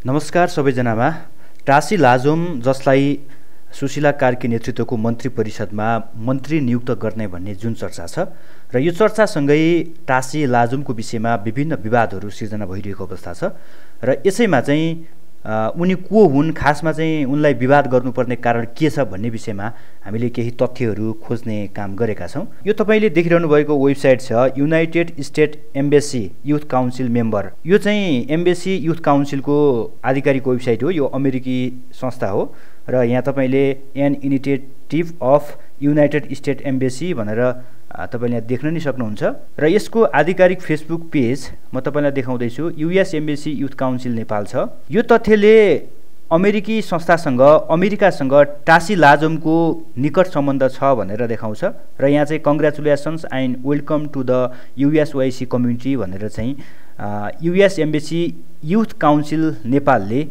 नमस्कार सबैजनामा। टासी लाजोम जसलाई सुशीला कार्की नेतृत्वको मन्त्री परिषदमा मन्त्री नियुक्त गर्ने भन्ने जुन चर्चा छ र यो चर्चासँगै टासी लाजोमको विषयमा विभिन्न विवादहरू सिर्जना भइरहेको अवस्था छ र यसैमा चाहिँ उनी को हुन्, खासमा चाहिँ उनलाई विवाद गर्नुपर्ने कारण के छ भन्ने विषयमा हामीले केही तथ्यहरू खोज्ने काम गरेका छौँ। यो तपाईँले देखिरहनु भएको वेबसाइट छ United State embassy youth council member. यो चाहिँ एम्बेसी युथ काउन्सिलको आधिकारिक वेबसाइट हो। यो अमेरिकी संस्था हो र यहाँ तपाईँले an initiative of United State embassy भनेर तपाईँले यहाँ देख्न नि सक्नुहुन्छ र यसको आधिकारिक फेसबुक पेज म तपाईँलाई देखाउँदैछु। US embassy youth council Nepal छ। यो तथ्यले अमेरिकी संस्थासँग अमेरिकासँग टासी लाजोमको निकट सम्बन्ध छ भनेर देखाउँछ र यहाँ चाहिँ congratulations and welcome to the USYC community भनेर चाहिँ युएस एम्बेसी युथ काउन्सिल नेपालले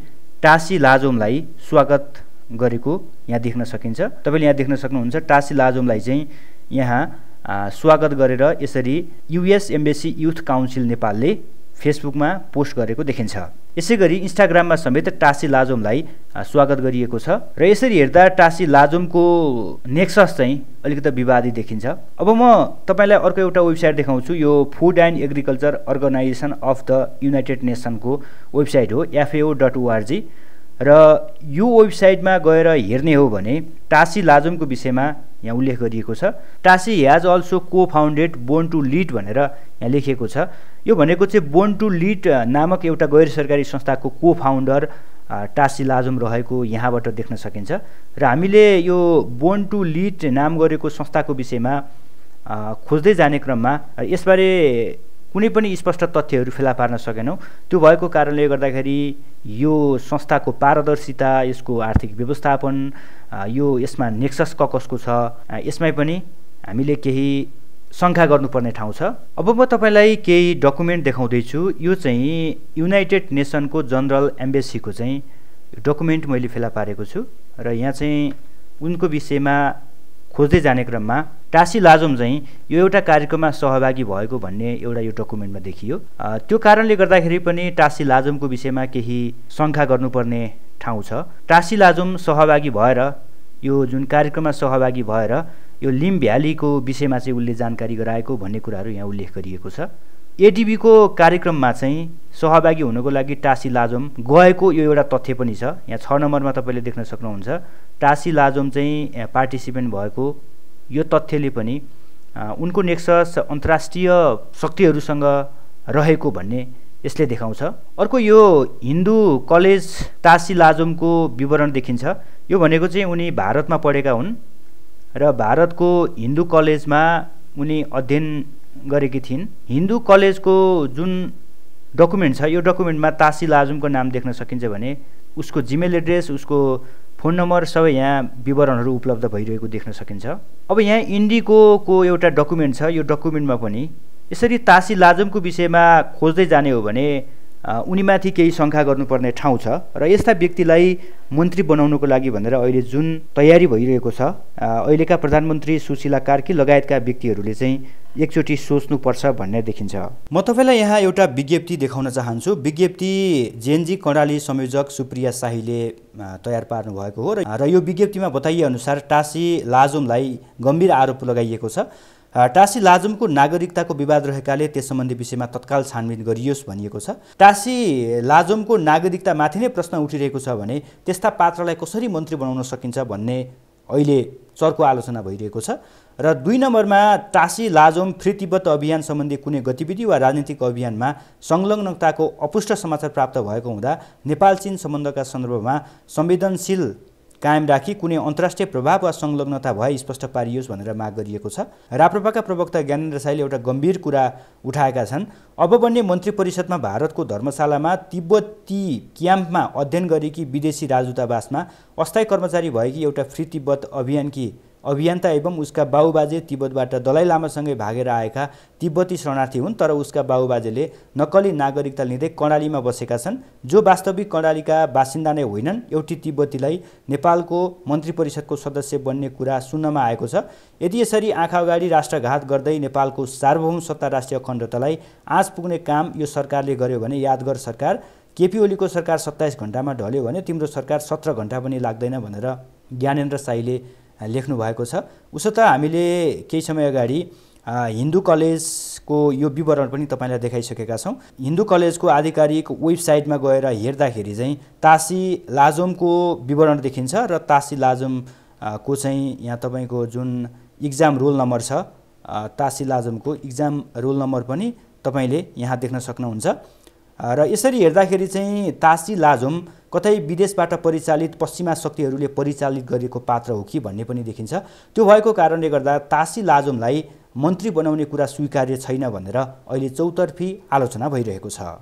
टासी लाजोमलाई स्वागत गरेको यहाँ देख्न सकिन्छ। तपाईँले यहाँ देख्न सक्नुहुन्छ टासी लाजोमलाई चाहिँ यहाँ स्वागत गरेर यसरी युएस एम्बेसी युथ काउन्सिल नेपालले फेसबुकमा पोस्ट गरेको देखिन्छ। यसै गरी इन्स्टाग्राममा समेत टासी लाजोमलाई स्वागत गरिएको छ र यसरी हेर्दा टासी लाजोमको नेक्सस चाहिँ अलिकति विवादित देखिन्छ। अब म तपाईँलाई अर्को एउटा वेबसाइट देखाउँछु। यो food and agriculture organization of the united नेसनको वेबसाइट हो FAO.org र यो वेबसाइटमा गएर हेर्ने हो भने टासी लाजोमको विषयमा यहाँ उल्लेख गरिएको छ। टासी ह्याज अल्सो को फाउन्डेड बोर्न टु लिड भनेर यहाँ लेखिएको छ। यो भनेको चाहिँ बोर्न टु लिड नामक एउटा गैर सरकारी संस्थाको को फाउन्डर टासी लाजोम रहेको यहाँबाट देख्न सकिन्छ र हामीले यो बोर्न टु लिड नाम गरेको संस्थाको विषयमा खोज्दै जाने क्रममा यसबारे कुनै पनि स्पष्ट तथ्यहरू फेला पार्न सकेनौँ। त्यो भएको कारणले गर्दाखेरि यो संस्थाको पारदर्शिता, यसको आर्थिक व्यवस्थापन, यो यसमा नेक्सस कसको छ, यसमै पनि हामीले केही शङ्का गर्नुपर्ने ठाउँ छ। अब म तपाईँलाई केही डकुमेन्ट देखाउँदैछु। यो चाहिँ युनाइटेड नेसनको जनरल एम्बेसीको चाहिँ डकुमेन्ट मैले फेला पारेको छु र यहाँ चाहिँ उनको विषयमा खोज्दै जाने क्रममा टासी लाजोम चाहिँ यो एउटा कार्यक्रममा सहभागी भएको भन्ने एउटा यो डकुमेन्टमा देखियो। त्यो कारणले गर्दाखेरि पनि टासी लाजोमको विषयमा केही शङ्का गर्नुपर्ने ठाउँ छ। टासी लाजोम सहभागी भएर यो जुन कार्यक्रममा सहभागी भएर यो लिम भ्यालीको विषयमा चाहिँ उसले जानकारी गराएको भन्ने कुराहरू यहाँ उल्लेख गरिएको छ। एडिबीको कार्यक्रममा चाहिँ सहभागी हुनको लागि टासी लाजोम गएको यो एउटा तथ्य पनि छ। यहाँ 6 नम्बरमा तपाईँले देख्न सक्नुहुन्छ टासी लाजोम चाहिँ पार्टिसिपेन्ट भएको यो तथ्यले पनि उनको नेक्सस अन्तर्राष्ट्रिय शक्तिहरूसँग रहेको भन्ने यसले देखाउँछ। अर्को यो हिन्दू कलेज टासी लाजोमको विवरण देखिन्छ। यो भनेको चाहिँ उनी भारतमा पढेका हुन् र भारतको हिन्दू कलेजमा उनी अध्ययन गरेकी थिइन्। हिन्दू कलेजको जुन डकुमेन्ट छ यो डकुमेन्टमा टासी लाजोमको नाम देख्न सकिन्छ भने उसको जिमेल एड्रेस, उसको फोन नम्बर सबै यहाँ विवरणहरू उपलब्ध भइरहेको देख्न सकिन्छ। अब यहाँ इन्डिगोको एउटा डकुमेन्ट छ। यो डकुमेन्टमा पनि यसरी टासी लाजोमको विषयमा खोज्दै जाने हो भने उनीमाथि केही शङ्का गर्नुपर्ने ठाउँ छ र यस्ता व्यक्तिलाई मन्त्री बनाउनको लागि भनेर अहिले जुन तयारी भइरहेको छ अहिलेका प्रधानमन्त्री सुशीला कार्की लगायतका व्यक्तिहरूले चाहिँ एकचोटि सोच्नुपर्छ भन्ने देखिन्छ। म तपाईँलाई यहाँ एउटा विज्ञप्ति देखाउन चाहन्छु। विज्ञप्ति जेएनजी कर्णाली संयोजक सुप्रिया शाहीले तयार पार्नु भएको हो र यो विज्ञप्तिमा बताइए अनुसार टासी लाजोमलाई गम्भीर आरोप लगाइएको छ। टासी लाजोमको नागरिकताको विवाद रहेकाले त्यस सम्बन्धी विषयमा तत्काल छानबिन गरियोस् भनिएको छ। टासी लाजोमको नागरिकतामाथि नै प्रश्न उठिरहेको छ भने त्यस्ता पात्रलाई कसरी मन्त्री बनाउन सकिन्छ भन्ने अहिले चर्को आलोचना भइरहेको छ। र 2 नम्बरमा टासी लाजोम फ्री तिब्बत अभियान सम्बन्धी कुनै गतिविधि वा राजनीतिक अभियानमा संलग्नताको अपुष्ट समाचार प्राप्त भएको हुँदा नेपाल चीन सम्बन्धका सन्दर्भमा संवेदनशील कायम राखी कुनै अन्तर्राष्ट्रिय प्रभाव वा संलग्नता भए स्पष्ट पारियोस् भनेर माग गरिएको छ। राप्रपाका प्रवक्ता ज्ञानेन्द्र साईले एउटा गम्भीर कुरा उठाएका छन्। अब बन्ने मन्त्री परिषदमा भारतको धर्मशालामा तिब्बती क्याम्पमा अध्ययन गरेकी विदेशी राजदूतावासमा अस्थायी कर्मचारी भएकी एउटा फ्री तिब्बत अभियानकी अभियन्ता एवं उसका बाबुबाजे तिब्बतबाट दलाई लामासँगै भागेर आएका तिब्बती शरणार्थी हुन्, तर उसका बाबुबाजेले नक्कली नागरिकता लिँदै कर्णालीमा बसेका छन्, जो वास्तविक कर्णालीका बासिन्दा नै होइनन्। एउटी तिब्बतीलाई नेपालको मन्त्री परिषदको सदस्य बन्ने कुरा सुन्नमा आएको छ। यदि यसरी आँखा अगाडि राष्ट्रघात गर्दै नेपालको सार्वभौम सत्ता राष्ट्रिय अखण्डतालाई आँच पुग्ने काम यो सरकारले गर्यो भने यादगार सरकार केपी ओलीको सरकार 27 घण्टामा ढल्यो भने तिम्रो सरकार 17 घण्टा पनि लाग्दैन भनेर ज्ञानेन्द्र शाहीले लेख्नु भएको छ। उसो त हामीले केही समय अगाडि हिन्दू कलेजको यो विवरण पनि तपाईँलाई देखाइसकेका छौँ। हिन्दू कलेजको आधिकारिक वेबसाइटमा गएर हेर्दाखेरि चाहिँ तासी लाजोमको विवरण देखिन्छ र तासी लाजोमको चाहिँ यहाँ तपाईँको जुन इक्जाम रोल नम्बर छ, तासी लाजोमको इक्जाम रोल नम्बर पनि तपाईँले यहाँ देख्न सक्नुहुन्छ। र यसरी हेर्दाखेरि चाहिँ तासी लाजोम कतै विदेशबाट परिचालित पश्चिमा शक्तिहरूले परिचालित गरेको पात्र हो कि भन्ने पनि देखिन्छ। त्यो भएको कारणले गर्दा तासी लाजोमलाई मन्त्री बनाउने कुरा स्वीकार्य छैन भनेर अहिले चौतर्फी आलोचना भइरहेको छ।